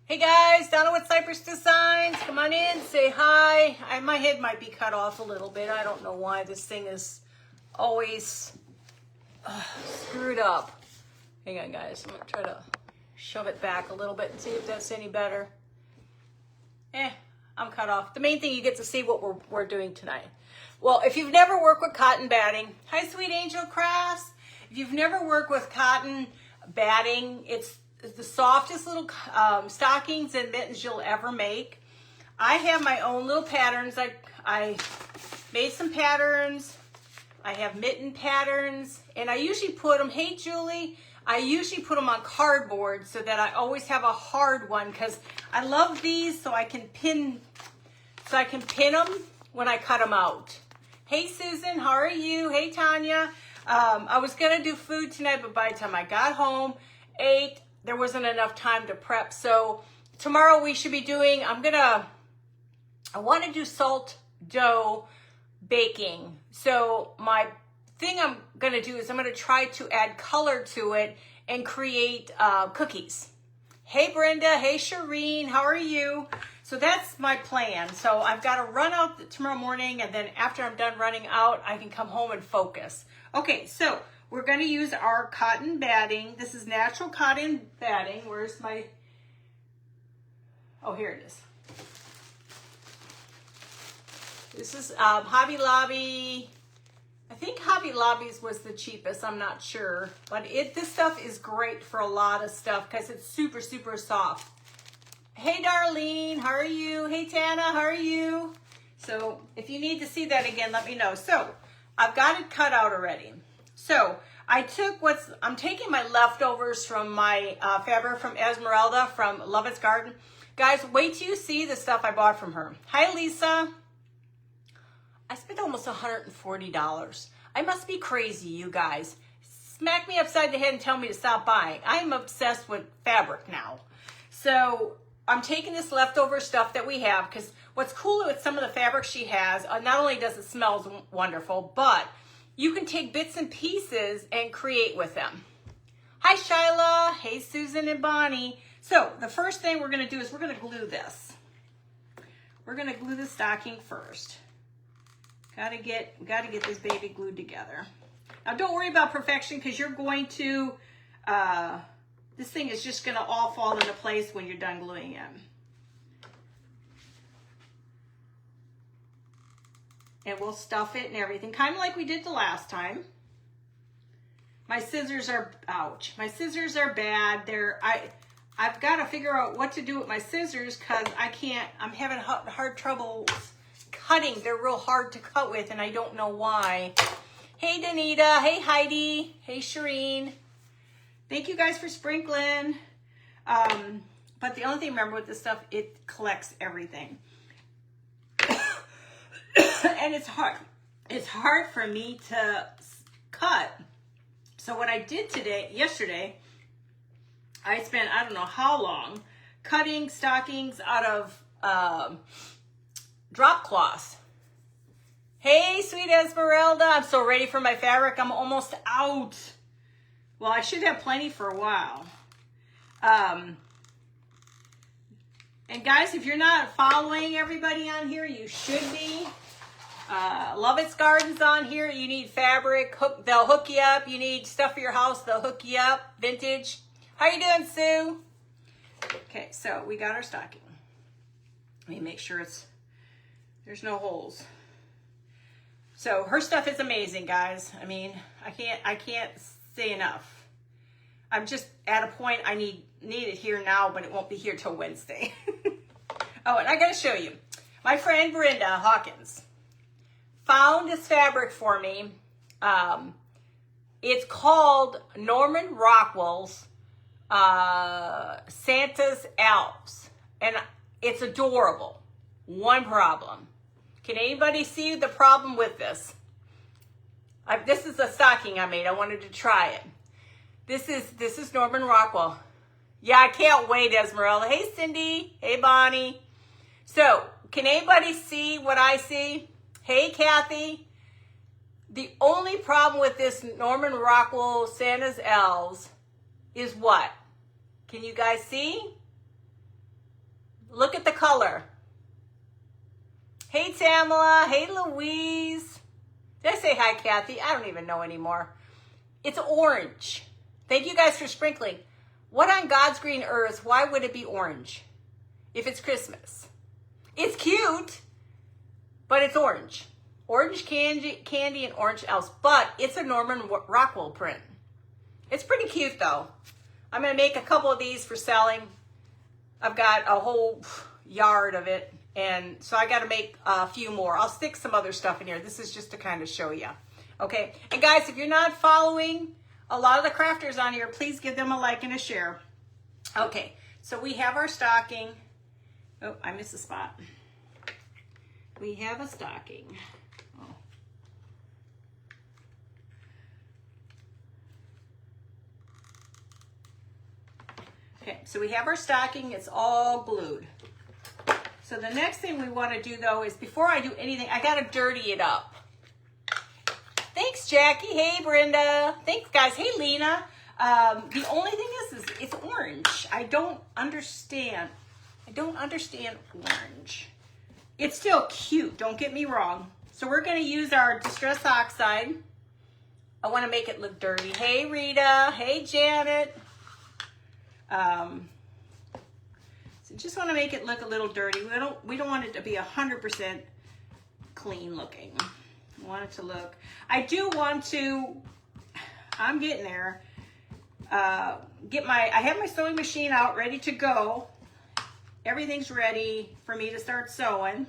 Hey guys, Donna with Cypress Designs. Come on in, say hi. My head might be cut off a little bit. I don't know why this thing is always screwed up. Hang on guys, I'm gonna try to shove it back a little bit and see if that's any better. I'm cut off. The main thing, you get to see what we're doing tonight. Well, if you've never worked with cotton batting, hi Sweet Angel Crafts. If you've never worked with cotton batting, it's the softest little stockings and mittens you'll ever make. I have my own little patterns. I made some patterns. I have mitten patterns, and I usually put them, hey Julie, I usually put them on cardboard so that I always have a hard one, because I love these so I can pin them when I cut them out. Hey Susan, how are you? Hey Tanya. I was gonna do food tonight, but by the time I got home, ate, there wasn't enough time to prep. So tomorrow we should be doing, I want to do salt dough baking. So my thing I'm going to do is I'm going to try to add color to it and create cookies. Hey Brenda, hey Shireen, how are you? So that's my plan. So I've got to run out tomorrow morning, and then after I'm done running out, I can come home and focus. Okay, so we're going to use our cotton batting. This is natural cotton batting. Where's my, oh, here it is. This is Hobby Lobby. I think Hobby Lobby's was the cheapest, I'm not sure. But this stuff is great for a lot of stuff because it's super, super soft. Hey Darlene, how are you? Hey Tana, how are you? So if you need to see that again, let me know. So I've got it cut out already. So I took I'm taking my leftovers from my fabric from Esmeralda from Lovett's Garden. Guys, wait till you see the stuff I bought from her. Hi, Lisa. I spent almost $140. I must be crazy, you guys. Smack me upside the head and tell me to stop buying. I'm obsessed with fabric now. So I'm taking this leftover stuff that we have, because what's cool with some of the fabric she has, not only does it smell wonderful, but you can take bits and pieces and create with them. Hi, Shyla. Hey, Susan and Bonnie. So the first thing we're going to do is we're going to glue this. We're going to glue the stocking first. Got to get this baby glued together. Now, don't worry about perfection, because you're going to, this thing is just going to all fall into place when you're done gluing it. And we'll stuff it and everything, kind of like we did the last time. My scissors are, ouch. My scissors are bad. I've got to figure out what to do with my scissors, because I'm having hard trouble cutting. They're real hard to cut with, and I don't know why. Hey Danita, hey Heidi, hey Shireen. Thank you guys for sprinkling. But the only thing, remember with this stuff, it collects everything. And it's hard. It's hard for me to cut. So what I did yesterday, I spent, I don't know how long, cutting stockings out of drop cloths. Hey, Sweet Esmeralda. I'm so ready for my fabric. I'm almost out. Well, I should have plenty for a while. And guys, if you're not following everybody on here, you should be. Lovett's Garden's on here. You need fabric, they'll hook you up. You need stuff for your house, they'll hook you up. Vintage. How you doing, Sue? Okay, so we got our stocking. Let me make sure there's no holes. So her stuff is amazing, guys. I mean, I can't say enough. I'm just at a point I need it here now, but it won't be here till Wednesday. Oh, and I gotta show you. My friend Brenda Hawkins found this fabric for me. It's called Norman Rockwell's Santa's Elves, and it's adorable. One problem. Can anybody see the problem with this? This is a stocking I made. I wanted to try it. This is Norman Rockwell. Yeah, I can't wait, Esmeralda. Hey, Cindy. Hey, Bonnie. So, can anybody see what I see? Hey, Kathy. The only problem with this Norman Rockwell Santa's Elves is what? Can you guys see? Look at the color. Hey, Tamala. Hey, Louise. Did I say hi, Kathy? I don't even know anymore. It's orange. Thank you guys for sprinkling. What on God's green earth, why would it be orange if it's Christmas? It's cute, but it's orange. Orange candy and orange elves, but it's a Norman Rockwell print. It's pretty cute though. I'm gonna make a couple of these for selling. I've got a whole yard of it, and so I gotta make a few more. I'll stick some other stuff in here. This is just to kind of show you. Okay, and guys, if you're not following a lot of the crafters on here, please give them a like and a share. Okay, so we have our stocking. Oh, I missed a spot. We have a stocking. Oh. Okay, so we have our stocking. It's all glued. So the next thing we want to do though is before I do anything, I got to dirty it up. Thanks, Jackie. Hey, Brenda. Thanks, guys. Hey, Lena. The only thing is it's orange. I don't understand. I don't understand orange. It's still cute. Don't get me wrong. So we're going to use our Distress Oxide. I want to make it look dirty. Hey, Rita. Hey, Janet. So just want to make it look a little dirty. We don't want it to be 100% clean looking. I want it to look. I do want to. I'm getting there. I have my sewing machine out, ready to go. Everything's ready for me to start sewing.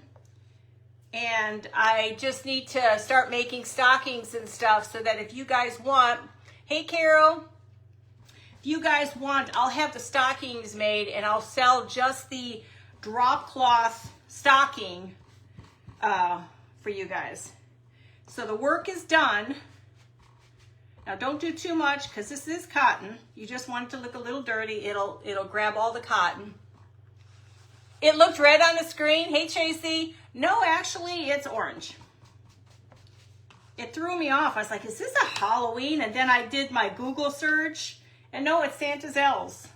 And I just need to start making stockings and stuff so that if you guys want, hey Carol, if you guys want, I'll have the stockings made and I'll sell just the drop cloth stocking for you guys. So the work is done. Now don't do too much because this is cotton. You just want it to look a little dirty. It'll grab all the cotton. It looked red on the screen. Hey, Tracy. No, actually, it's orange. It threw me off. I was like, is this a Halloween? And then I did my Google search. And no, it's Santa's elves.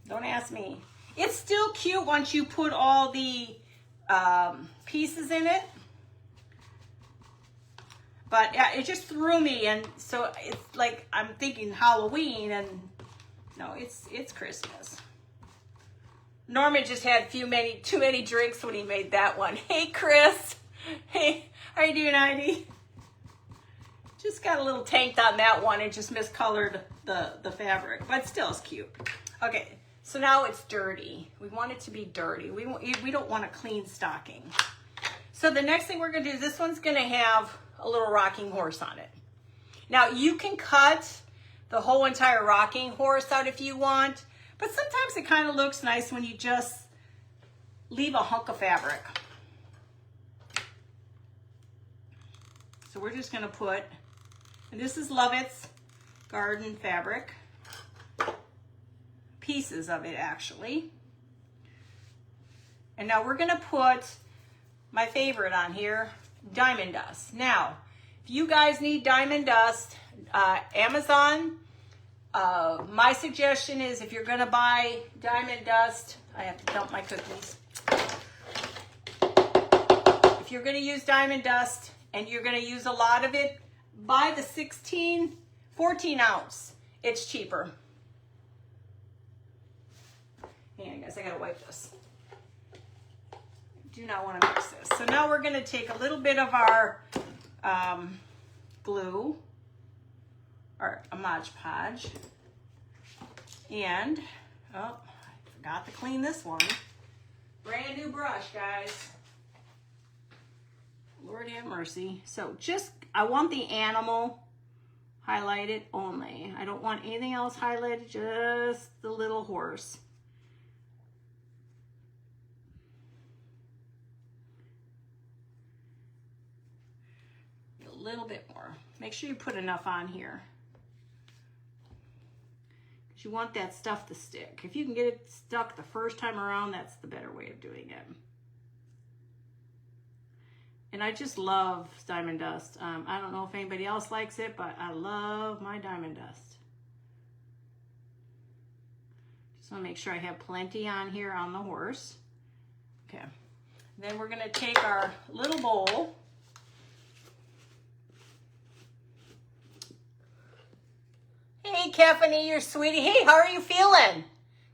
Don't ask me. It's still cute once you put all the pieces in it. But yeah, it just threw me. And so it's like I'm thinking Halloween. And no, it's Christmas. Norman just had too many drinks when he made that one. Hey, Chris. Hey, how you doing, Heidi? Just got a little tanked on that one. It just miscolored the fabric, but still it's cute. Okay, so now it's dirty. We want it to be dirty. We don't want a clean stocking. So the next thing we're gonna do is this one's gonna have a little rocking horse on it. Now you can cut the whole entire rocking horse out if you want. But sometimes it kind of looks nice when you just leave a hunk of fabric. So we're just going to put, and this is Lovett's Garden fabric. Pieces of it, actually. And now we're going to put my favorite on here, Diamond Dust. Now, if you guys need Diamond Dust, Amazon. My suggestion is if you're going to buy Diamond Dust, I have to dump my cookies. If you're going to use Diamond Dust and you're going to use a lot of it, buy the 14 ounce. It's cheaper. Hang on, guys, I got to wipe this. Do not want to mix this. So now we're going to take a little bit of our glue. Or a Mod Podge. And, oh, I forgot to clean this one. Brand new brush, guys. Lord have mercy. So just, I want the animal highlighted only. I don't want anything else highlighted, just the little horse. A little bit more. Make sure you put enough on here. You want that stuff to stick. If you can get it stuck the first time around, that's the better way of doing it. And I just love Diamond Dust. I don't know if anybody else likes it, but I love my Diamond Dust. So I'll make sure I have plenty on here on the horse. Okay. Then we're gonna take our little bowl. Hey, Kefany, you're sweetie. Hey, how are you feeling?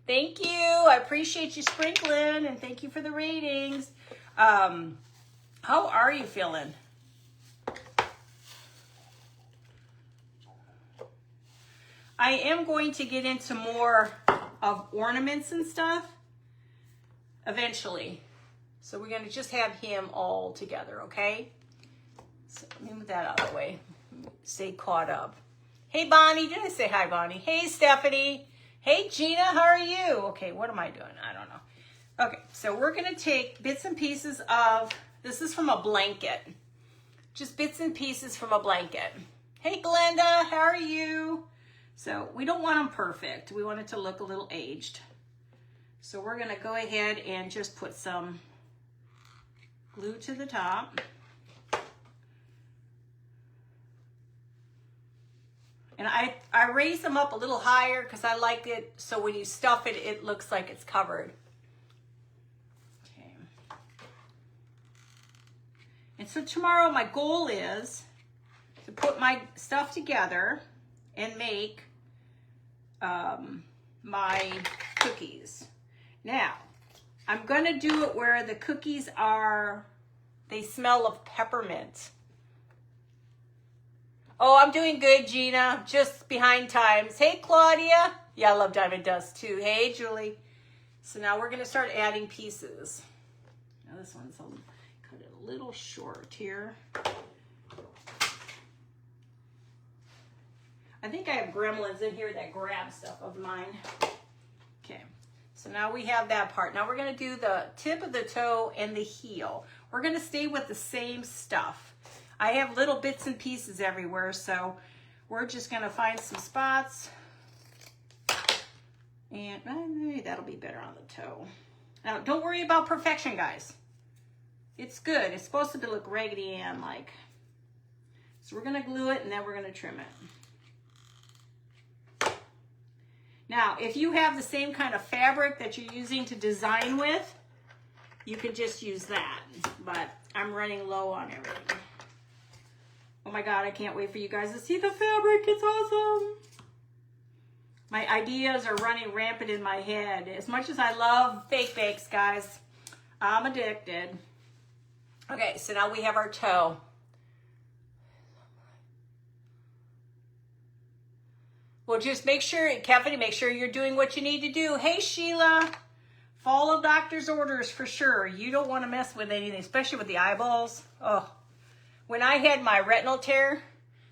Thank you. I appreciate you sprinkling, and thank you for the ratings. How are you feeling? I am going to get into more of ornaments and stuff eventually. So we're going to just have him all together, okay? So let me move that out of the way. Stay caught up. Hey, Bonnie. Did I say hi, Bonnie? Hey, Stephanie. Hey, Gina. How are you? Okay, what am I doing? I don't know. Okay, so we're going to take bits and pieces of, this is from a blanket. Just bits and pieces from a blanket. Hey, Glenda. How are you? So we don't want them perfect. We want it to look a little aged. So we're going to go ahead and just put some glue to the top. And I raise them up a little higher because I like it so when you stuff it, it looks like it's covered. Okay. And so tomorrow my goal is to put my stuff together and make my cookies. Now, I'm going to do it where the cookies are, they smell of peppermint. Oh, I'm doing good, Gina. Just behind times. Hey, Claudia. Yeah, I love diamond dust too. Hey, Julie. So now we're going to start adding pieces. Now this one's, I'll cut it a little short here. I think I have gremlins in here that grab stuff of mine. Okay, so now we have that part. Now we're going to do the tip of the toe and the heel. We're going to stay with the same stuff. I have little bits and pieces everywhere, so we're just going to find some spots. And maybe that'll be better on the toe. Now, don't worry about perfection, guys. It's good. It's supposed to look Raggedy Ann-like. So we're going to glue it, and then we're going to trim it. Now, if you have the same kind of fabric that you're using to design with, you can just use that. But I'm running low on everything. Oh my God, I can't wait for you guys to see the fabric. It's awesome. My ideas are running rampant in my head. As much as I love fake bakes, guys, I'm addicted. Okay, so now we have our toe. Well, just make sure, Kefany, make sure you're doing what you need to do. Hey, Sheila, follow doctor's orders for sure. You don't want to mess with anything, especially with the eyeballs. Oh. When I had my retinal tear,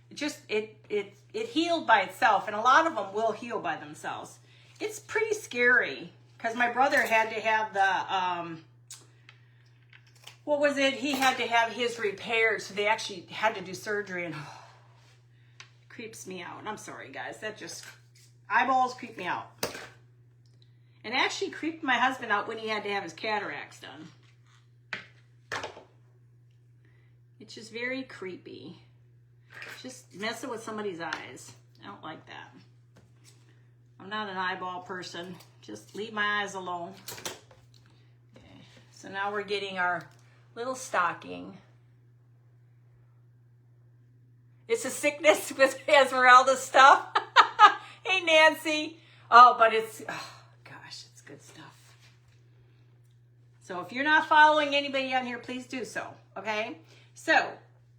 it healed by itself, and a lot of them will heal by themselves. It's pretty scary because my brother had to have the what was it? He had to have his repaired, so they actually had to do surgery, and it creeps me out. I'm sorry, guys. That just eyeballs creep me out, and actually creeped my husband out when he had to have his cataracts done. It's just very creepy. Just messing with somebody's eyes. I don't like that. I'm not an eyeball person. Just leave my eyes alone. Okay, so now we're getting our little stocking. It's a sickness with Esmeralda stuff. Hey, Nancy. Oh, but it's, oh, gosh, it's good stuff. So if you're not following anybody on here, please do so, okay? So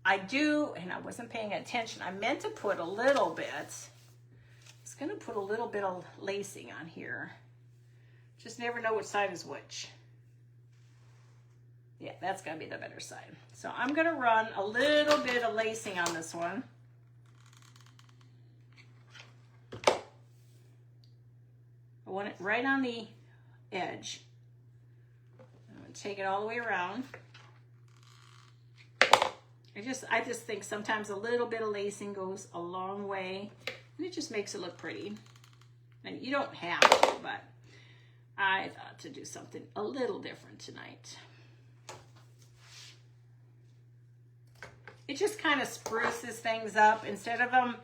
I do, and I wasn't paying attention. I meant to put a little bit. I was going to put a little bit of lacing on here. Just never know which side is which. Yeah, that's going to be the better side. So I'm going to run a little bit of lacing on this one. I want it right on the edge. I'm going to take it all the way around. I just think sometimes a little bit of lacing goes a long way, and it just makes it look pretty. And you don't have to, but I thought to do something a little different tonight. It just kind of spruces things up instead of them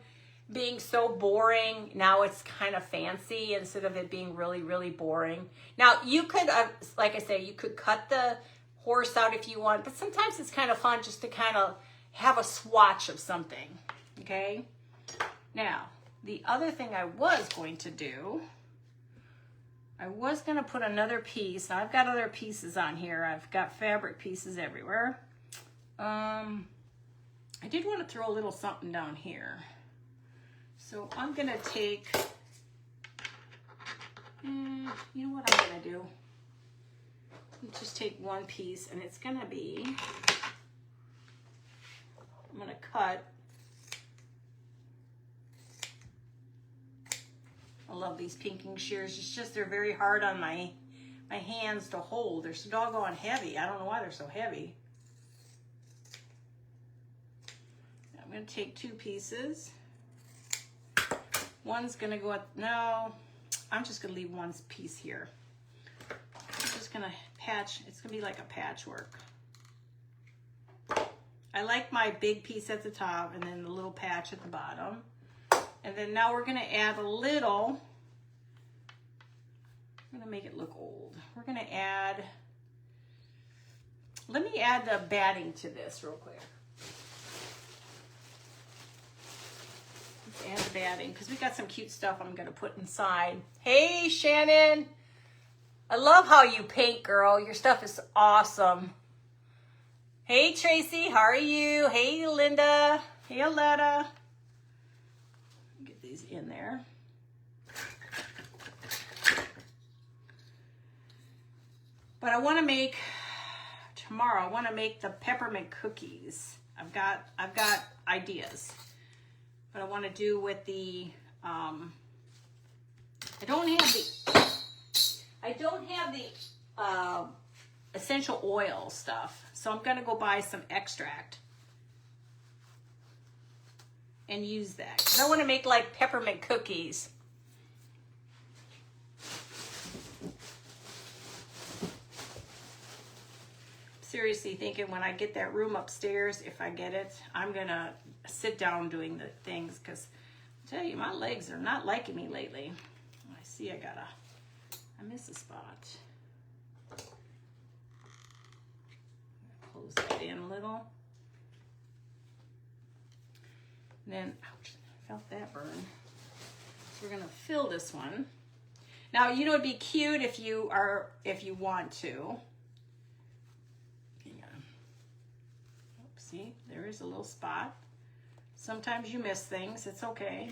being so boring, now it's kind of fancy instead of it being really, really boring. Now, you could, like I say, you could cut the horse out if you want, but sometimes it's kind of fun just to kind of have a swatch of something, okay? Now, the other thing I was going to do, I was going to put another piece. Now, I've got other pieces on here. I've got fabric pieces everywhere. I did want to throw a little something down here. So I'm gonna take, you know what I'm gonna do? Just take one piece, and it's gonna be, I'm gonna cut. I love these pinking shears. It's just, they're very hard on my hands to hold. They're so doggone heavy. I don't know why they're so heavy. I'm gonna take two pieces. One's gonna go at, no, I'm just gonna leave one piece here. I'm just gonna patch, it's gonna be like a patchwork. I like my big piece at the top and then the little patch at the bottom. And then now we're gonna add a little, I'm gonna make it look old. We're gonna add, let me add the batting to this real quick. Add the batting because we got some cute stuff I'm gonna put inside. Hey Shannon, I love how you paint, girl. Your stuff is awesome. Hey Tracy, how are you? Hey Linda, hey Aletta. Get these in there. But I want to make tomorrow. I want to make the peppermint cookies. I've got ideas. But I want to do with the, I don't have the essential oil stuff. So I'm going to go buy some extract and use that. Because I want to make like peppermint cookies. Seriously thinking when I get that room upstairs, if I get it, I'm going to sit down doing the things because I tell you, my legs are not liking me lately. I see I miss a spot. Close that in a little. And then, ouch, I felt that burn. So we're going to fill this one. Now, you know, it'd be cute if you want to. See, there is a little spot. Sometimes you miss things. It's okay.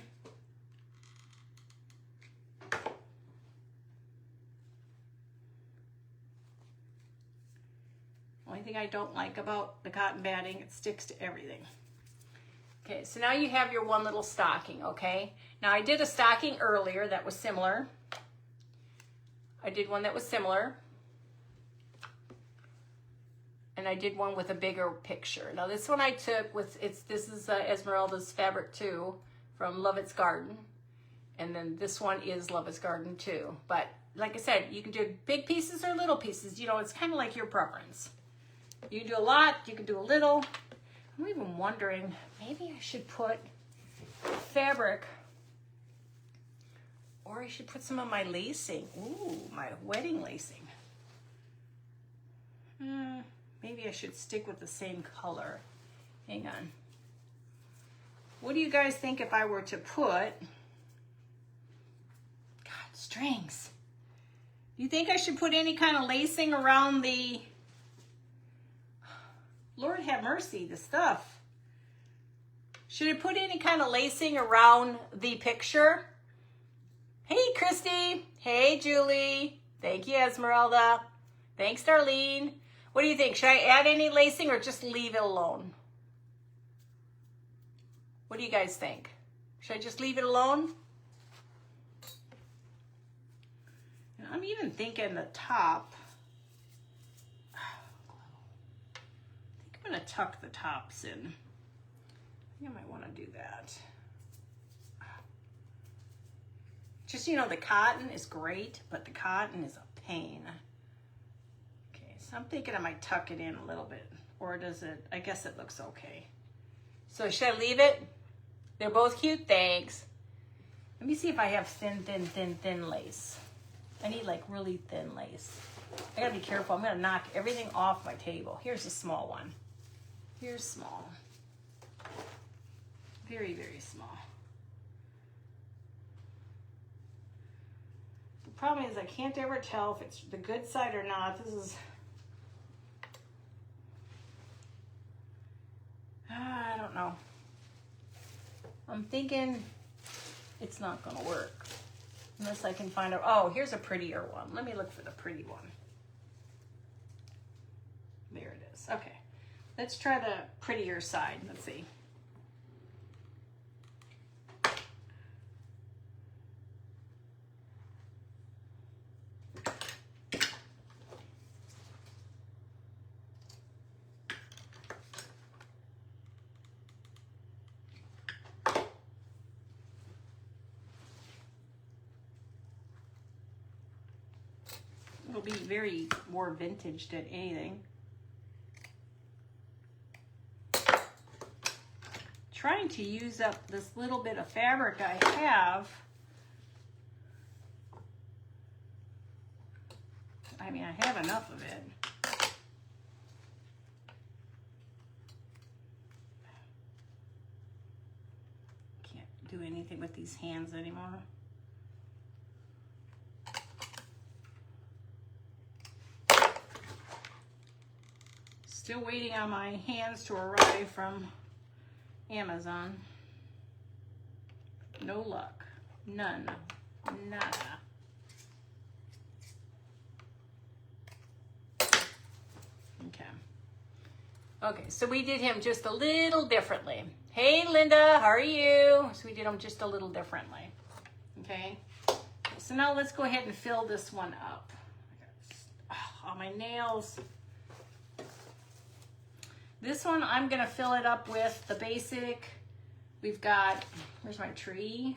Only thing I don't like about the cotton batting, it sticks to everything. Okay, so now you have your one little stocking, okay? Now I did a stocking earlier that was similar. I did one that was similar. And I did one with a bigger picture. Now this one I took with, this is Esmeralda's fabric too, from Love It's Garden. And then this one is Love It's Garden too. But like I said, you can do big pieces or little pieces. You know, it's kind of like your preference. You can do a lot, you can do a little. I'm even wondering, maybe I should put fabric, or I should put some of my lacing. Ooh, my wedding lacing. Maybe I should stick with the same color. Hang on. What do you guys think if I were to put, God, strings. Do you think I should put any kind of lacing around the, Lord have mercy, the stuff. Should I put any kind of lacing around the picture? Hey, Christy. Hey, Julie. Thank you, Esmeralda. Thanks, Darlene. What do you think? Should I add any lacing or just leave it alone? What do you guys think? Should I just leave it alone? I'm even thinking the top. I think I'm going to tuck the tops in. I think I might want to do that. Just, you know, the cotton is great, but the cotton is a pain. So I'm thinking I might tuck it in a little bit, or does it, I guess it looks okay. So should I leave it? They're both cute, thanks. Let me see if I have thin lace. I need like really thin lace. I gotta be careful. I'm gonna knock everything off my table. Here's a small one. Here's small. Very, very small. The problem is I can't ever tell if it's the good side or not. This is, I don't know. I'm thinking it's not gonna work unless I can find a, oh, here's a prettier one. Let me look for the pretty one. There it is. Okay, let's try the prettier side. Let's see. It'll be very more vintage than anything. Trying to use up this little bit of fabric I have. I mean, I have enough of it. Can't do anything with these hands anymore. Still waiting on my hands to arrive from Amazon. No luck. None. Nada. Okay. Okay, so we did him just a little differently. Hey, Linda, how are you? So we did him just a little differently. Okay. So now let's go ahead and fill this one up. Oh, my nails. This one, I'm gonna fill it up with the basic. We've got, where's my tree?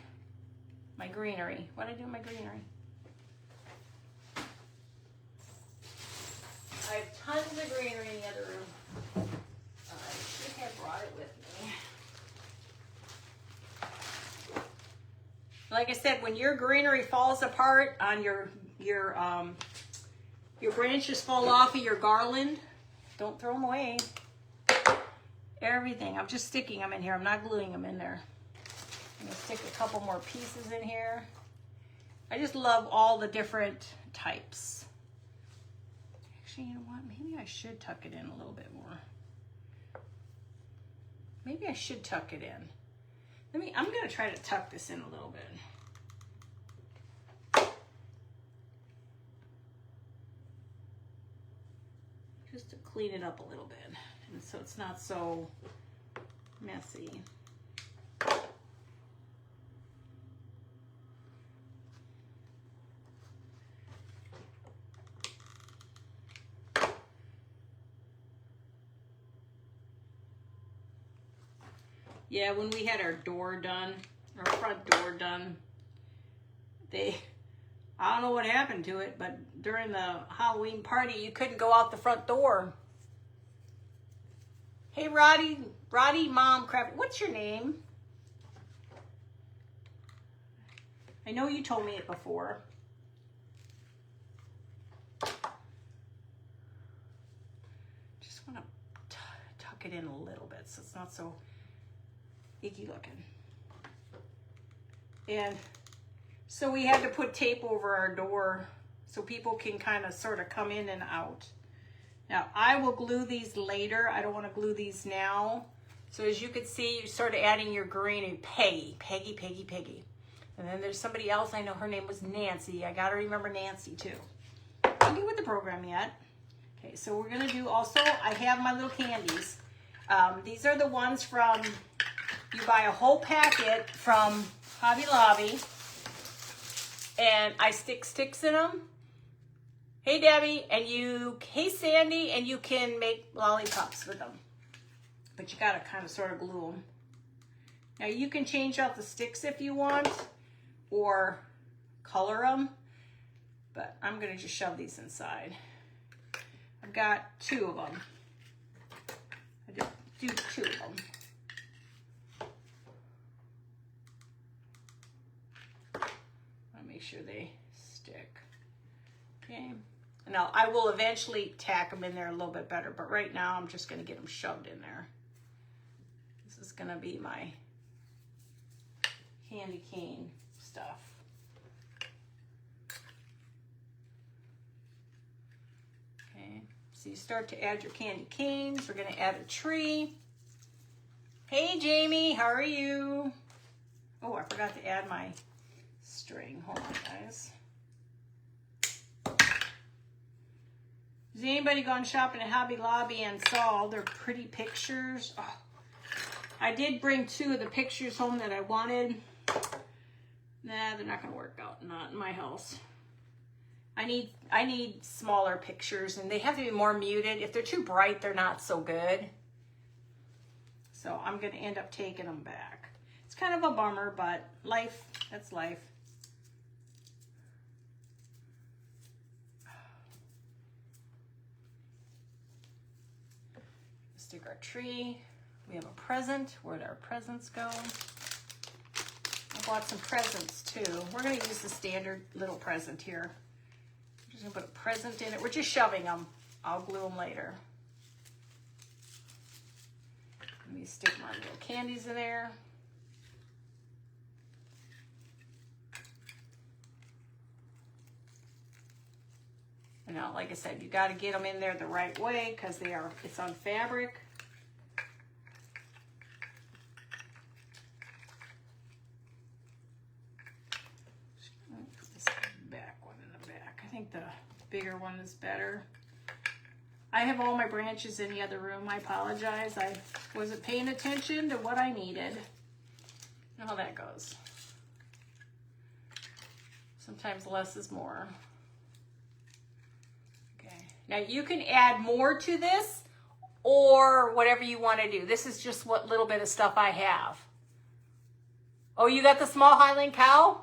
My greenery. What did I do with my greenery? I have tons of greenery in the other room. I should have brought it with me. Like I said, when your greenery falls apart on your branches fall off of your garland, don't throw them away. Everything. I'm just sticking them in here. I'm not gluing them in there. I'm going to stick a couple more pieces in here. I just love all the different types. Actually, you know what? Maybe I should tuck it in a little bit more. Maybe I should tuck it in. I'm going to try to tuck this in a little bit. Just to clean it up a little bit. And so it's not so messy. Yeah, when we had our door done, our front door done, I don't know what happened to it, but during the Halloween party, you couldn't go out the front door. Hey, Roddy Mom Crap. What's your name? I know you told me it before. Just want to tuck it in a little bit so it's not so icky looking. And so we had to put tape over our door so people can kind of sort of come in and out. Now, I will glue these later. I don't want to glue these now. So as you can see, you're sort of adding your green and Peggy. And then there's somebody else. I know her name was Nancy. I got to remember Nancy too. I'm good with the program yet. Okay, so we're going to do also, I have my little candies. These are the ones from, you buy a whole packet from Hobby Lobby. And I stick sticks in them. Hey, Debbie, hey, Sandy, and you can make lollipops with them. But you gotta kind of sort of glue them. Now, you can change out the sticks if you want, or color them, but I'm gonna just shove these inside. I've got 2 of them. I just do 2 of them. make sure they stick. Okay. Now, I will eventually tack them in there a little bit better, but right now I'm just going to get them shoved in there. This is going to be my candy cane stuff. Okay, so you start to add your candy canes. We're going to add a tree. Hey, Jamie, how are you? Oh, I forgot to add my string. Hold on, guys. Has anybody gone shopping at Hobby Lobby and saw all their pretty pictures? Oh, I did bring 2 of the pictures home that I wanted. Nah, they're not gonna work out, not in my house. I need smaller pictures, and they have to be more muted. If they're too bright, they're not so good. So I'm gonna end up taking them back. It's kind of a bummer, but life, that's life. Stick our tree. We have a present. Where'd our presents go? I bought some presents too. We're going to use the standard little present here. I'm just going to put a present in it. We're just shoving them. I'll glue them later. Let me stick my little candies in there. And now, like I said, you got to get them in there the right way because it's on fabric. Put this back one in the back. I think the bigger one is better. I have all my branches in the other room. I apologize. I wasn't paying attention to what I needed. You know how that goes. Sometimes less is more. Now you can add more to this or whatever you want to do. This is just what little bit of stuff I have. Oh, you got the small Highland cow?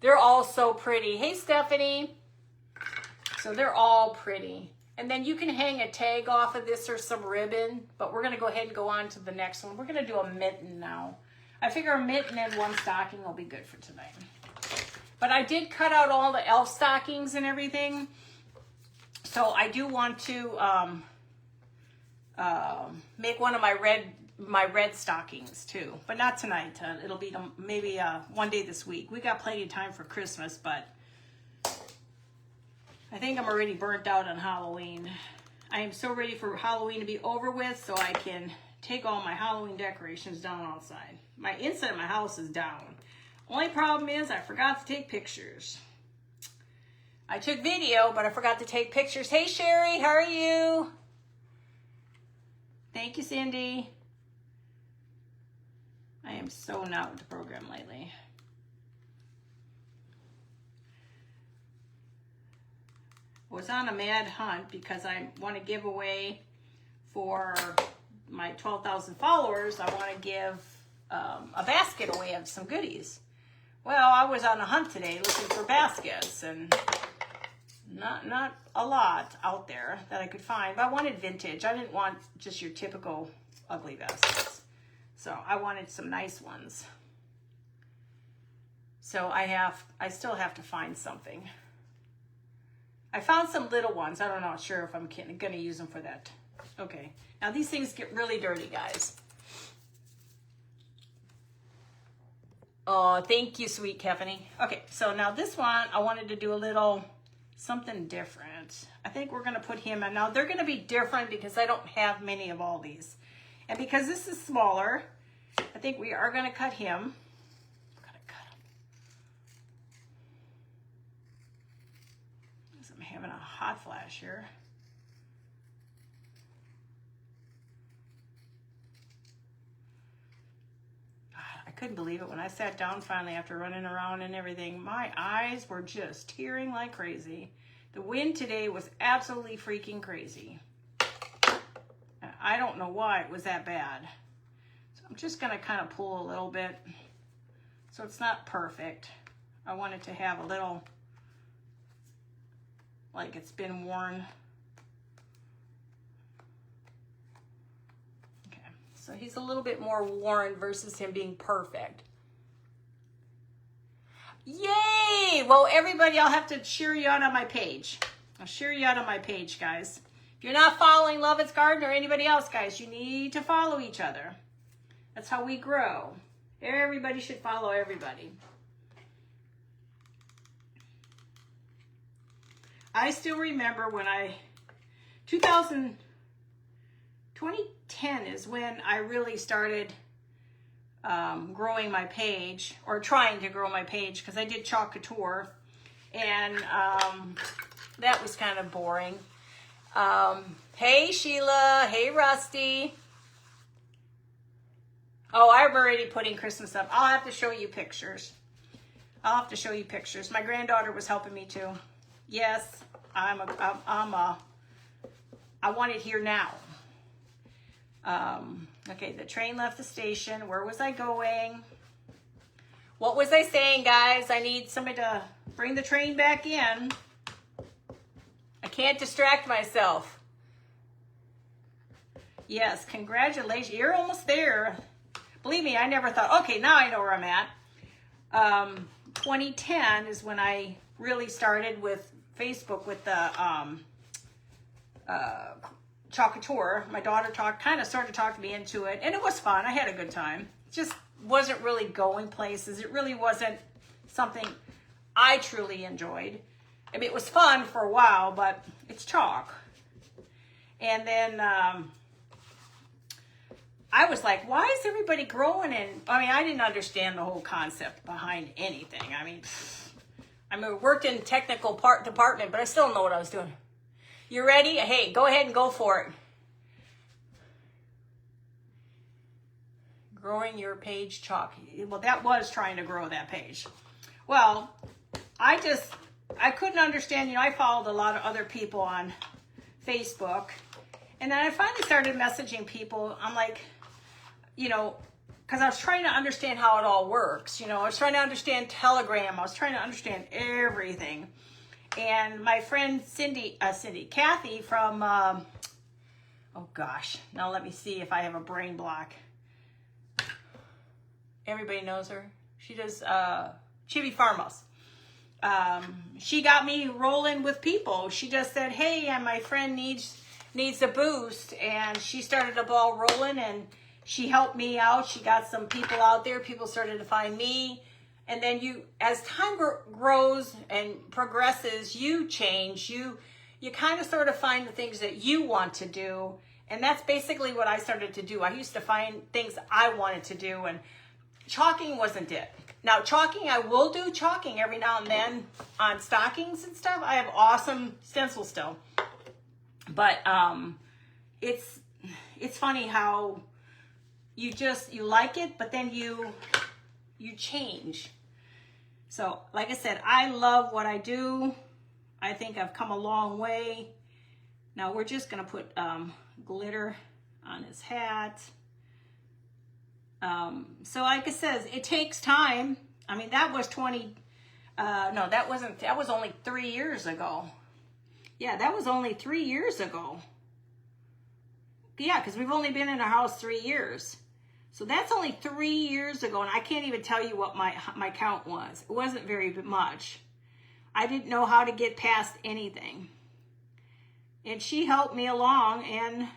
They're all so pretty. Hey, Stephanie. So they're all pretty. And then you can hang a tag off of this or some ribbon, but we're going to go ahead and go on to the next one. We're going to do a mitten now. I figure a mitten and 1 stocking will be good for tonight. But I did cut out all the elf stockings and everything. So I do want to make one of my red stockings too, but not tonight. It'll be maybe one day this week. We got plenty of time for Christmas, but I think I'm already burnt out on Halloween. I am so ready for Halloween to be over with so I can take all my Halloween decorations down outside. My inside of my house is down. Only problem is I forgot to take pictures. I took video, but I forgot to take pictures. Hey, Sherry, how are you? Thank you, Cindy. I am so not with the program lately. I was on a mad hunt because I want to give away for my 12,000 followers. I want to give a basket away of some goodies. Well, I was on a hunt today looking for baskets and not a lot out there that I could find, but I wanted vintage. I didn't want just your typical ugly baskets. So I wanted some nice ones. So I still have to find something. I found some little ones. I'm not sure if I'm going to use them for that. Okay. Now these things get really dirty, guys. Oh, thank you, sweet Tiffany. Okay, so now this one, I wanted to do a little something different. I think we're going to put him in. Now they're going to be different because I don't have many of all these. And because this is smaller, I think we are going to cut him. I'm having a hot flash here. I couldn't believe it when I sat down finally after running around and everything. My eyes were just tearing like crazy. The wind today was absolutely freaking crazy. And I don't know why it was that bad. So I'm just going to kind of pull a little bit. So it's not perfect. I want it to have a little, like it's been worn. So he's a little bit more worn versus him being perfect. Yay! well, everybody, I'll have to share you out on my page. I'll share you out on my page, guys. If you're not following Love It's Garden or anybody else, guys, you need to follow each other. That's how we grow. Everybody should follow everybody. I still remember when 2010 is when I really started growing my page, or trying to grow my page, because I did Chalk Couture, and that was kind of boring. Hey Sheila, hey Rusty. Oh, I'm already putting Christmas up. I'll have to show you pictures. My granddaughter was helping me too. Yes, I want it here now. Okay, the train left the station. Where was I going? What was I saying, guys? I need somebody to bring the train back in. I can't distract myself. Yes, congratulations. You're almost there. Believe me, I never thought, okay, now I know where I'm at. 2010 is when I really started with Facebook with the Chalk Couture. My daughter started to talk me into it, and it was fun. I had a good time. It just wasn't really going places. It really wasn't something I truly enjoyed. I mean, it was fun for a while, but it's chalk. And then I was like, why is everybody growing? And I mean, I didn't understand the whole concept behind anything. I mean, I worked in technical department, but I still don't know what I was doing. You ready? Hey, go ahead and go for it. Growing your page chalk. Well, that was trying to grow that page. Well, I couldn't understand. I followed a lot of other people on Facebook. And then I finally started messaging people. I'm like, because I was trying to understand how it all works. I was trying to understand Telegram. I was trying to understand everything. And my friend Kathy from, oh gosh, now let me see if I have a brain block. Everybody knows her. She does Chibi Farmhouse. She got me rolling with people. She just said, hey, my friend needs a boost. And she started the ball rolling, and she helped me out. She got some people out there. People started to find me. And then as time grows and progresses, you change. You kind of sort of find the things that you want to do. And that's basically what I started to do. I used to find things I wanted to do, and chalking wasn't it. Now, chalking, I will do chalking every now and then on stockings and stuff. I have awesome stencil still. But it's funny how you like it, but then you change. So, like I said, I love what I do. I think I've come a long way. Now we're just going to put glitter on his hat. So like it says, it takes time. I mean, that was that was only 3 years ago. Yeah, that was only 3 years ago. Yeah, because we've only been in our house 3 years. So that's only 3 years ago, and I can't even tell you what my count was. It wasn't very much. I didn't know how to get past anything. And she helped me along, and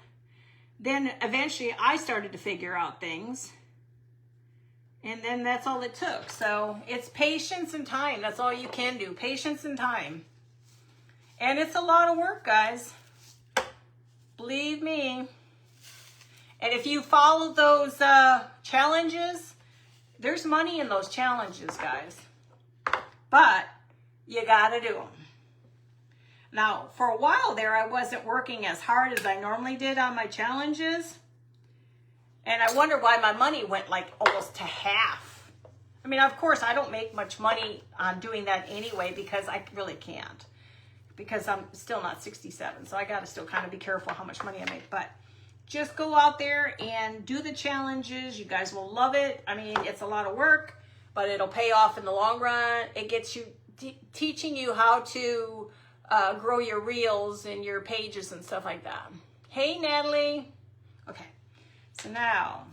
then eventually I started to figure out things. And then that's all it took. So it's patience and time. That's all you can do. Patience and time. And it's a lot of work, guys. Believe me. And if you follow those challenges, there's money in those challenges, guys. But you got to do them. Now, for a while there, I wasn't working as hard as I normally did on my challenges. And I wonder why my money went like almost to half. I mean, of course, I don't make much money on doing that anyway, because I really can't. Because I'm still not 67. So I got to still kind of be careful how much money I make. But just go out there and do the challenges. You guys will love it. I mean, it's a lot of work, but it'll pay off in the long run. It gets you teaching you how to grow your reels and your pages and stuff like that. Hey, Natalie. Okay, so now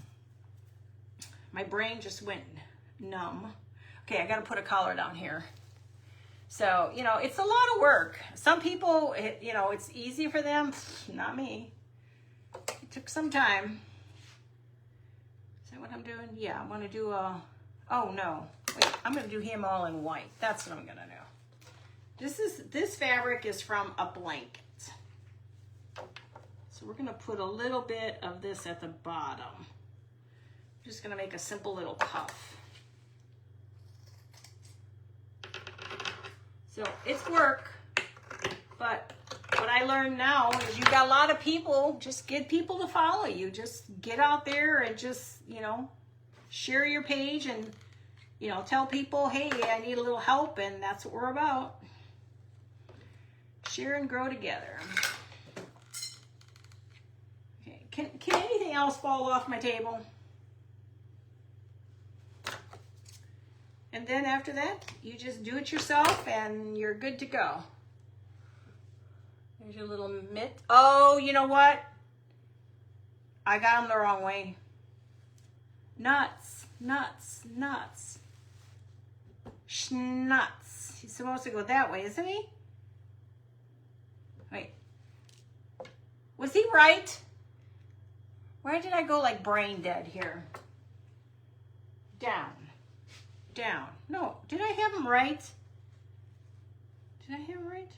my brain just went numb. Okay, I got to put a collar down here. So, you know, it's a lot of work. Some people, you know, it's easy for them. Not me. It took some time. Is that what I'm doing? Yeah, I'm going to do a, oh no. Wait, I'm going to do him all in white. That's what I'm going to do. This fabric is from a blanket. So we're going to put a little bit of this at the bottom. I'm just going to make a simple little cuff. So it's work, but what I learned now is you've got a lot of people, just get people to follow you. Just get out there and just, you know, share your page and, you know, tell people, hey, I need a little help, and that's what we're about. Share and grow together. Okay, can anything else fall off my table? And then after that, you just do it yourself and you're good to go. There's your little mitt. Oh, you know what? I got them the wrong way. Nuts, nuts, nuts. Schnutz. He's supposed to go that way, isn't he? Wait. Was he right? Why did I go like brain dead here? Down. Down. No, did I have him right? Did I have him right?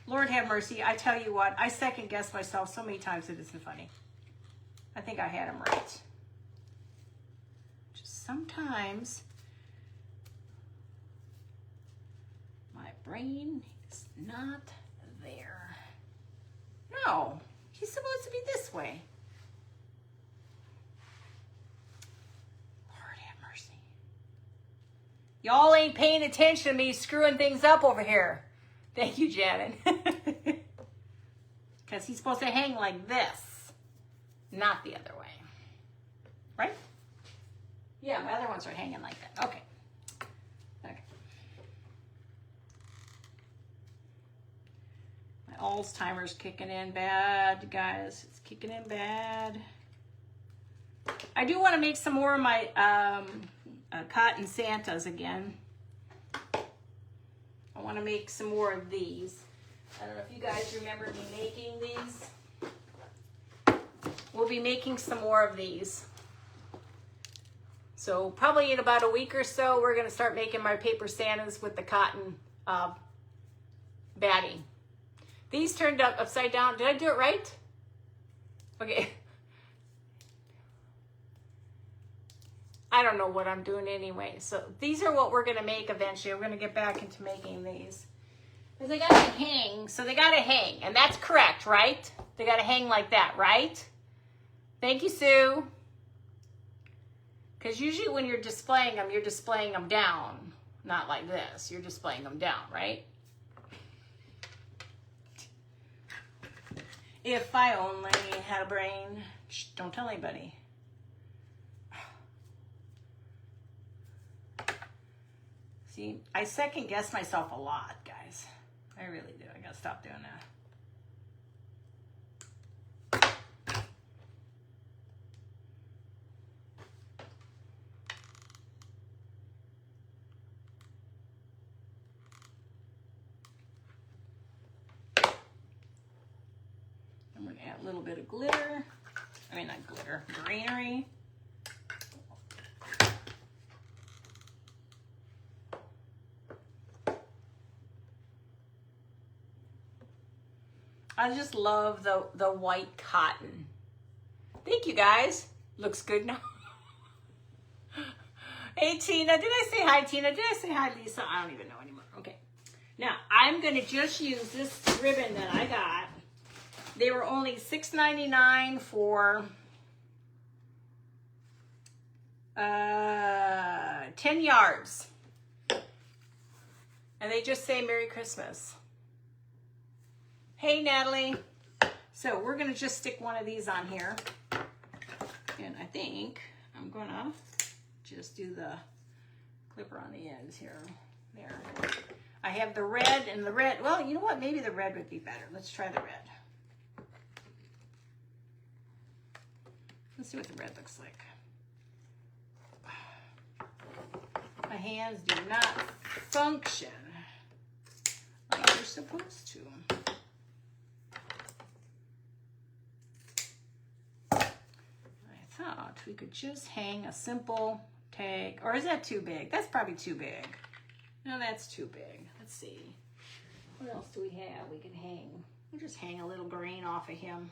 Lord have mercy. I tell you what, I second guess myself so many times it isn't funny. I think I had him right. Just sometimes my brain is not there. No, he's supposed to be this way. Y'all ain't paying attention to me screwing things up over here. Thank you, Janet. Because he's supposed to hang like this, not the other way. Right? Yeah, my other ones are hanging like that. Okay. Okay. My Alzheimer's kicking in bad, guys. It's kicking in bad. I do want to make some more of my cotton Santas again. I want to make some more of these. I don't know if you guys remember me making these. We'll be making some more of these. So probably in about a week or so, we're going to start making my paper Santas with the cotton batting. These turned up upside down. Did I do it right? Okay. I don't know what I'm doing anyway. So these are what we're going to make eventually. We're going to get back into making these. Because they got to hang. So they got to hang. And that's correct, right? They got to hang like that, right? Thank you, Sue. Because usually when you're displaying them down. Not like this. You're displaying them down, right? If I only had a brain. Shh, don't tell anybody. See, I second guess myself a lot, guys. I really do. I gotta stop doing that. I'm gonna add a little bit of glitter. I mean, not glitter, greenery. I just love the white cotton. Thank you, guys. Looks good now. Hey, Tina. Did I say hi, Tina? Did I say hi, Lisa? I don't even know anymore. Okay. Now, I'm going to just use this ribbon that I got. They were only $6.99 for 10 yards. And they just say Merry Christmas. Hey, Natalie. So we're going to just stick one of these on here. And I think I'm going to just do the clipper on the ends here. There. I have the red and the red. Well, you know what? Maybe the red would be better. Let's try the red. Let's see what the red looks like. My hands do not function like they're supposed to. I thought we could just hang a simple tag, or is that too big? That's probably too big. No, that's too big. Let's see. What else do we have we can hang? We'll just hang a little green off of him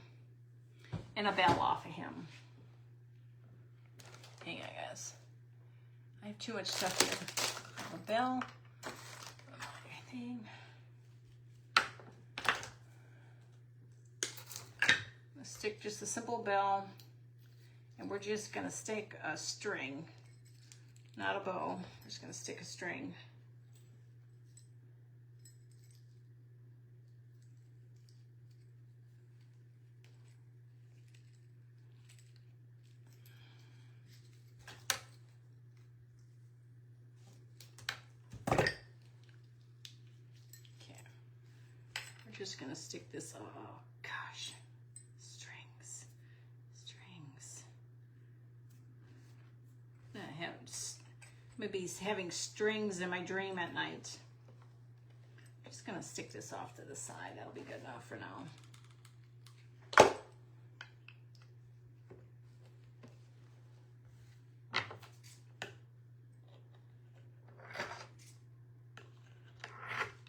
and a bell off of him. Hang on, guys. I have too much stuff here. A bell. Thing. Let's stick just a simple bell, and we're just gonna stick a string, not a bow. We're just gonna stick a string. Just gonna stick this, oh gosh, strings. I have maybe having strings in my dream at night. Just gonna stick this off to the side. That'll be good enough for now.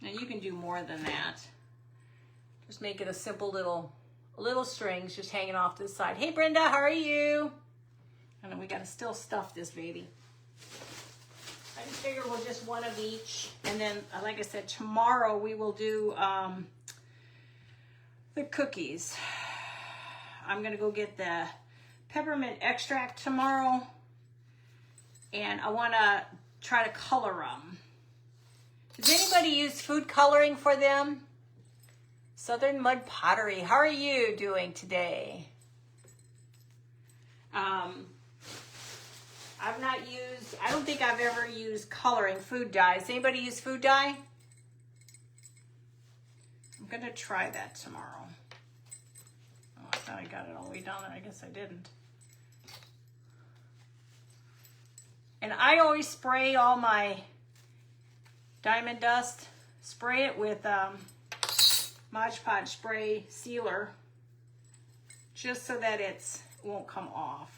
Now you can do more than that. Just make it a simple little strings just hanging off to the side. Hey Brenda, how are you? And then we gotta still stuff this baby. I just figured we'll just one of each. And then, like I said, tomorrow we will do the cookies. I'm gonna go get the peppermint extract tomorrow. And I wanna try to color them. Does anybody use food coloring for them? Southern Mud Pottery, how are you doing today? I don't think I've ever used coloring food dyes. Anybody use food dye? I'm gonna try that tomorrow. Oh, I thought I got it all the way down there. I guess I didn't. And I always spray all my diamond dust. Spray it with Mod Podge spray sealer, just so that it won't come off.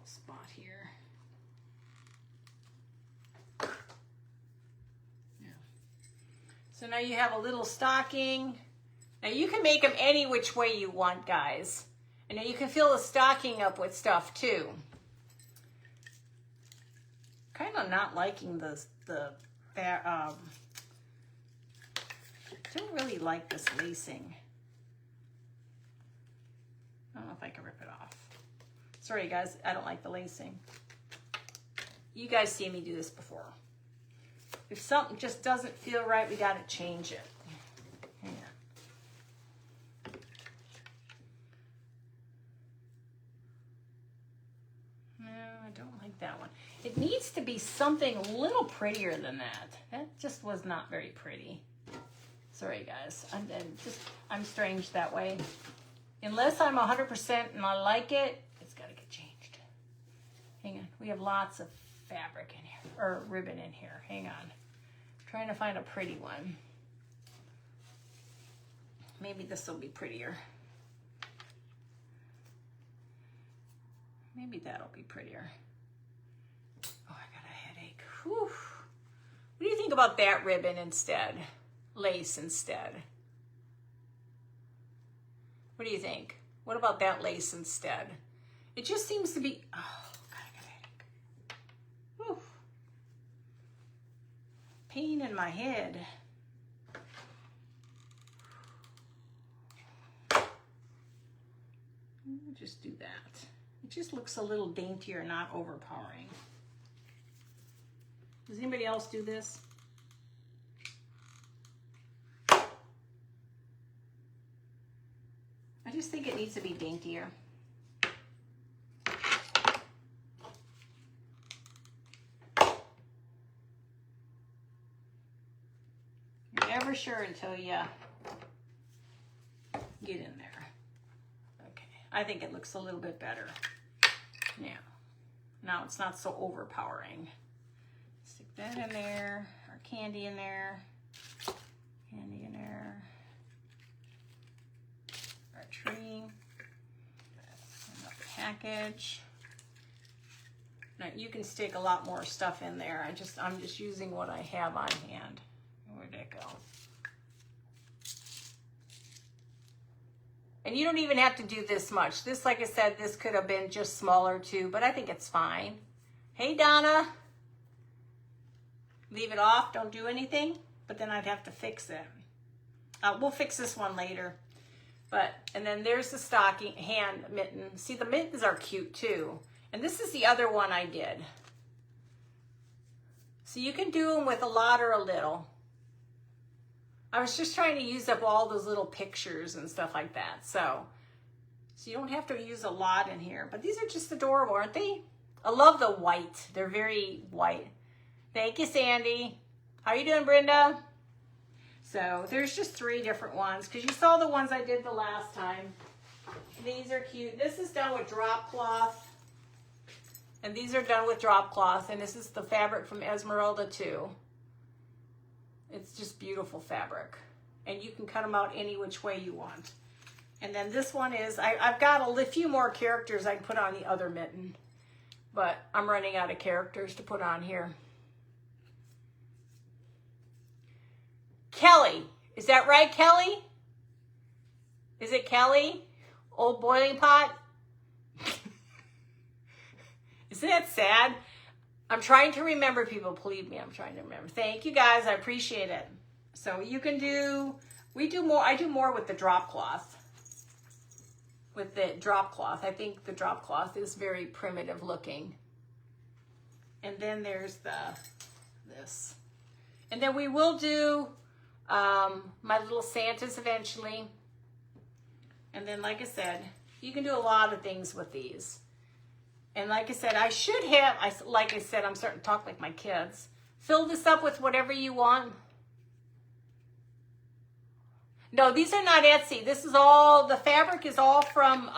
Spot here. Yeah. So now you have a little stocking. Now you can make them any which way you want, guys. And now you can fill the stocking up with stuff too. Kind of not liking don't really like this lacing. I don't know if I can rip it off. Sorry guys, I don't like the lacing. You guys see me do this before. If something just doesn't feel right, we gotta change it. Hang on. No, I don't like that one. It needs to be something a little prettier than that. That just was not very pretty. Sorry guys, I'm strange that way. Unless I'm 100% and I like it, it's gotta get changed. Hang on, we have lots of fabric in here, or ribbon in here. Hang on, I'm trying to find a pretty one. Maybe this will be prettier. Maybe that'll be prettier. Oh, I got a headache. Whew. What do you think about that ribbon instead? Lace instead? What do you think? What about that lace instead? It just seems to be, oh, God, I got a headache. Whew. Pain in my head. We'll just do that. It just looks a little daintier, not overpowering. Does anybody else do this? I just think it needs to be daintier. You're never sure until you get in there. Okay. I think it looks a little bit better. Yeah. Now it's not so overpowering. Stick that in there. Our candy in there. Candy in there. Our tree. Another package. Now you can stick a lot more stuff in there. I'm just using what I have on hand. Where'd it go? And you don't even have to do this much. This, like I said, this could have been just smaller too, but I think it's fine. Hey, Donna. Leave it off, don't do anything, but then I'd have to fix it. We'll fix this one later. And then there's the stocking hand mitten. See, the mittens are cute too. And this is the other one I did. So you can do them with a lot or a little. I was just trying to use up all those little pictures and stuff like that. So you don't have to use a lot in here. But these are just adorable, aren't they? I love the white. They're very white. Thank you, Sandy. How you doing, Brenda? So there's just 3 different ones because you saw the ones I did the last time. These are cute. This is done with drop cloth. And these are done with drop cloth. And this is the fabric from Esmeralda too. It's just beautiful fabric. And you can cut them out any which way you want. And then this one is, I've got a few more characters I can put on the other mitten. But I'm running out of characters to put on here. Kelly. Is that right, Kelly? Is it Kelly? Old boiling pot? Isn't that sad? I'm trying to remember, people. Believe me, I'm trying to remember. Thank you, guys. I appreciate it. So you can do, I do more with the drop cloth. With the drop cloth. I think the drop cloth is very primitive looking. And then there's this. And then we will do my little Santas eventually. And then, like I said, you can do a lot of things with these. And like I said, I'm starting to talk like my kids. Fill this up with whatever you want. No, these are not Etsy. This is all, the fabric is all from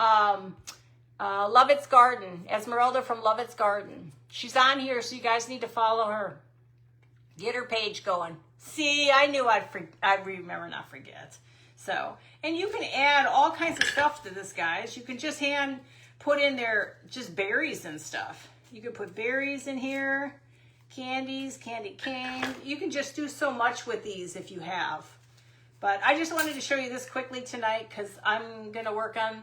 Lovett's Garden. Esmeralda from Lovett's Garden. She's on here, so you guys need to follow her. Get her page going. See, I knew I'd remember, not forget. So, and you can add all kinds of stuff to this, guys. You can just put in there just berries and stuff. You can put berries in here, candies, candy cane. You can just do so much with these if you have. But I just wanted to show you this quickly tonight because I'm going to work on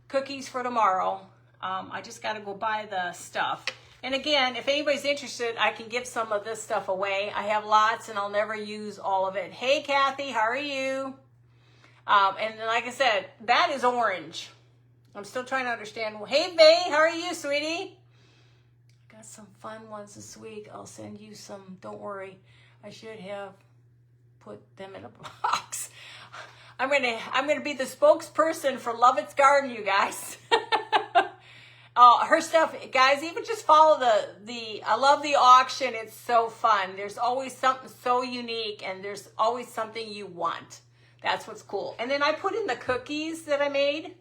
cookies for tomorrow. I just got to go buy the stuff. And again, if anybody's interested, I can give some of this stuff away. I have lots and I'll never use all of it. Hey, Kathy, how are you? And like I said, that is orange. I'm still trying to understand. Hey, Vay, how are you, sweetie? Got some fun ones this week. I'll send you some. Don't worry. I should have put them in a box. I'm gonna be the spokesperson for Lovett's Garden, you guys. Her stuff, guys. Even just follow the. I love the auction. It's so fun. There's always something so unique, and there's always something you want. That's what's cool. And then I put in the cookies that I made.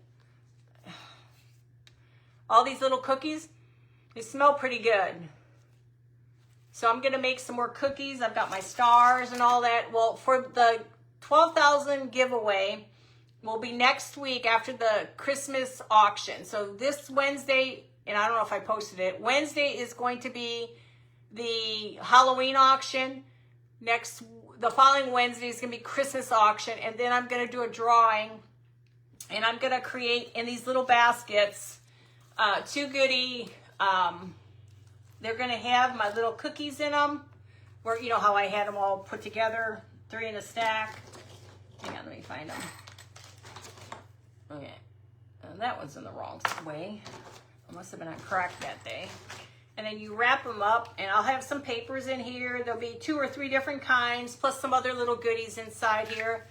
All these little cookies, they smell pretty good. So I'm going to make some more cookies. I've got my stars and all that. Well, for the 12,000 giveaway will be next week after the Christmas auction. So this Wednesday, and I don't know if I posted it, Wednesday is going to be the Halloween auction. The following Wednesday is going to be Christmas auction. And then I'm going to do a drawing. And I'm going to create in these little baskets 2 goodie. They're going to have my little cookies in them. Where, you know how I had them all put together. 3 in a stack. Hang on, let me find them. Okay. That one's in the wrong way. I must have been on crack that day. And then you wrap them up, and I'll have some papers in here. There'll be 2 or 3 different kinds, plus some other little goodies inside here.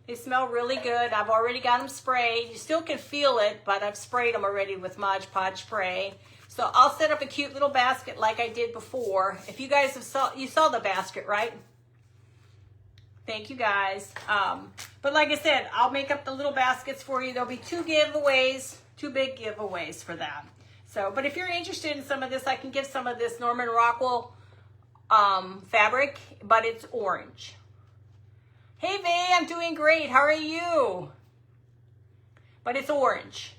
They smell really good. I've already got them sprayed. You still can feel it, but I've sprayed them already with Mod Podge spray. So I'll set up a cute little basket like I did before. If you guys you saw the basket, right? Thank you, guys. But like I said, I'll make up the little baskets for you. There'll be 2 giveaways, Two big giveaways for that. So, but if you're interested in some of this, I can give some of this Norman Rockwell fabric, but it's orange. Hey, Vay, I'm doing great. How are you? But it's orange.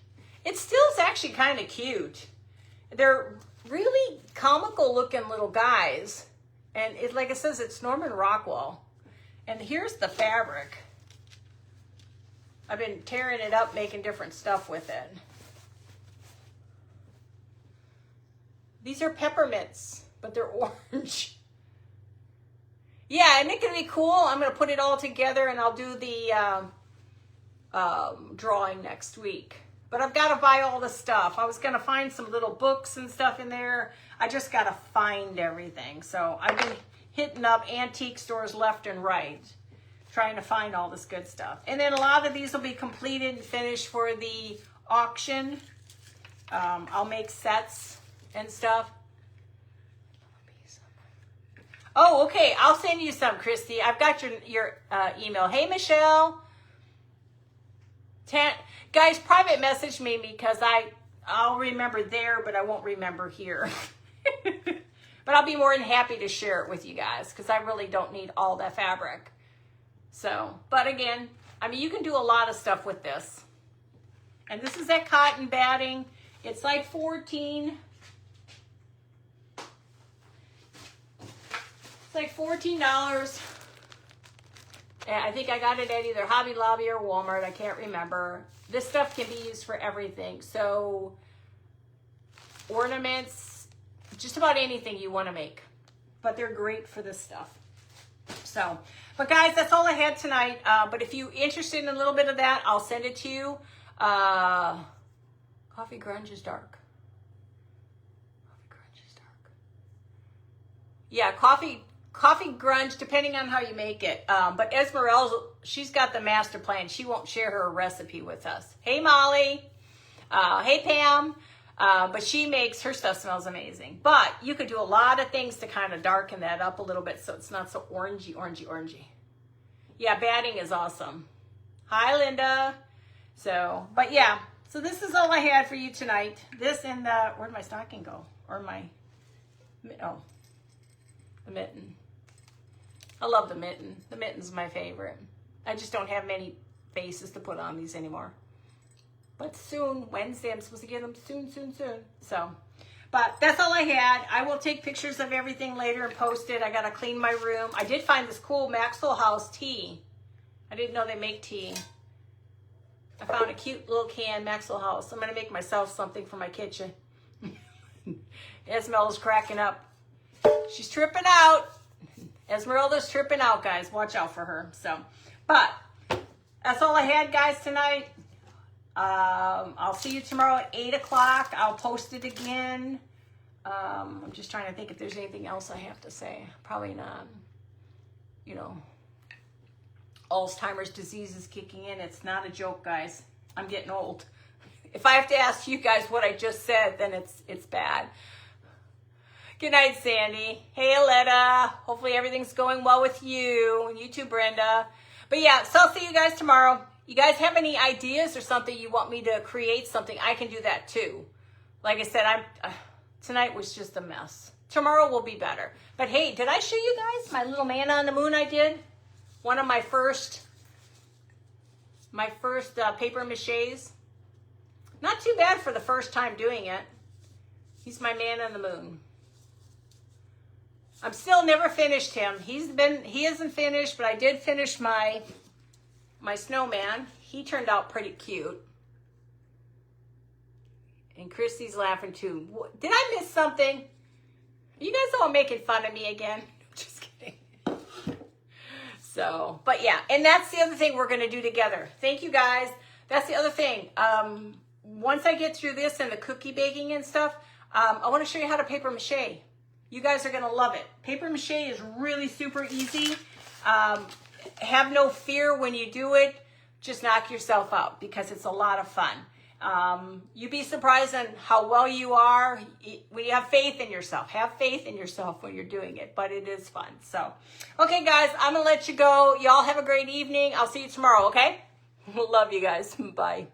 It still is actually kind of cute. They're really comical looking little guys. And it, like it says, it's Norman Rockwell. And here's the fabric. I've been tearing it up, making different stuff with it. These are peppermints, but they're orange. Yeah, and it can be cool. I'm going to put it all together and I'll do the drawing next week. But I've got to buy all the stuff. I was going to find some little books and stuff in there. I just got to find everything. So I've been hitting up antique stores left and right, trying to find all this good stuff. And then a lot of these will be completed and finished for the auction. I'll make sets and stuff. Oh, okay. I'll send you some, Christy. I've got your email. Hey, Michelle. Guys, private message me because I'll remember there, but I won't remember here. But I'll be more than happy to share it with you guys because I really don't need all that fabric. So, but again, I mean, you can do a lot of stuff with this. And this is that cotton batting. It's like 14. It's like $14. And I think I got it at either Hobby Lobby or Walmart. I can't remember. This stuff can be used for everything. So ornaments, just about anything you want to make. But they're great for this stuff. So, but guys, that's all I had tonight. But if you're interested in a little bit of that, I'll send it to you. Coffee Grunge is dark. Coffee Grunge is dark. Yeah, Coffee Grunge, depending on how you make it. But Esmeralda, she's got the master plan. She won't share her recipe with us. Hey, Molly. Hey, Pam. But she makes, her stuff smells amazing. But you could do a lot of things to kind of darken that up a little bit so it's not so orangey. Yeah, batting is awesome. Hi, Linda. So, but yeah. So this is all I had for you tonight. This and the, where'd my stocking go? Or my, oh, the mitten. I love the mitten. The mitten's my favorite. I just don't have many faces to put on these anymore. But soon, Wednesday, I'm supposed to get them soon. So, but that's all I had. I will take pictures of everything later and post it. I got to clean my room. I did find this cool Maxwell House tea. I didn't know they make tea. I found a cute little can, Maxwell House. I'm going to make myself something for my kitchen. Esmeralda's cracking up. She's tripping out. Esmeralda's tripping out, guys. Watch out for her. So, but that's all I had, guys, tonight. I'll see you tomorrow at 8 o'clock. I'll post it again. I'm just trying to think if there's anything else I have to say. Probably not. You know, Alzheimer's disease is kicking in. It's not a joke, guys. I'm getting old. If I have to ask you guys what I just said, then it's bad. Good night, Sandy. Hey, Aletta. Hopefully everything's going well with you. And you too, Brenda. But yeah, so I'll see you guys tomorrow. You guys have any ideas or something you want me to create something, I can do that too. Like I said, tonight was just a mess. Tomorrow will be better. But hey, did I show you guys my little man on the moon I did? One of my first paper maches. Not too bad for the first time doing it. He's my man on the moon. I'm still never finished him. He isn't finished, but I did finish my snowman. He turned out pretty cute. And Christy's laughing too. Did I miss something? Are you guys all making fun of me again? Just kidding. So, but yeah, and that's the other thing we're going to do together. Thank you, guys. That's the other thing. Once I get through this and the cookie baking and stuff, I want to show you how to paper mache. You guys are going to love it. Paper mache is really super easy. Have no fear when you do it. Just knock yourself out because it's a lot of fun. You'd be surprised on how well you are when you have faith in yourself. Have faith in yourself when you're doing it, but it is fun. So, okay, guys, I'm going to let you go. Y'all have a great evening. I'll see you tomorrow, okay? Love you guys. Bye.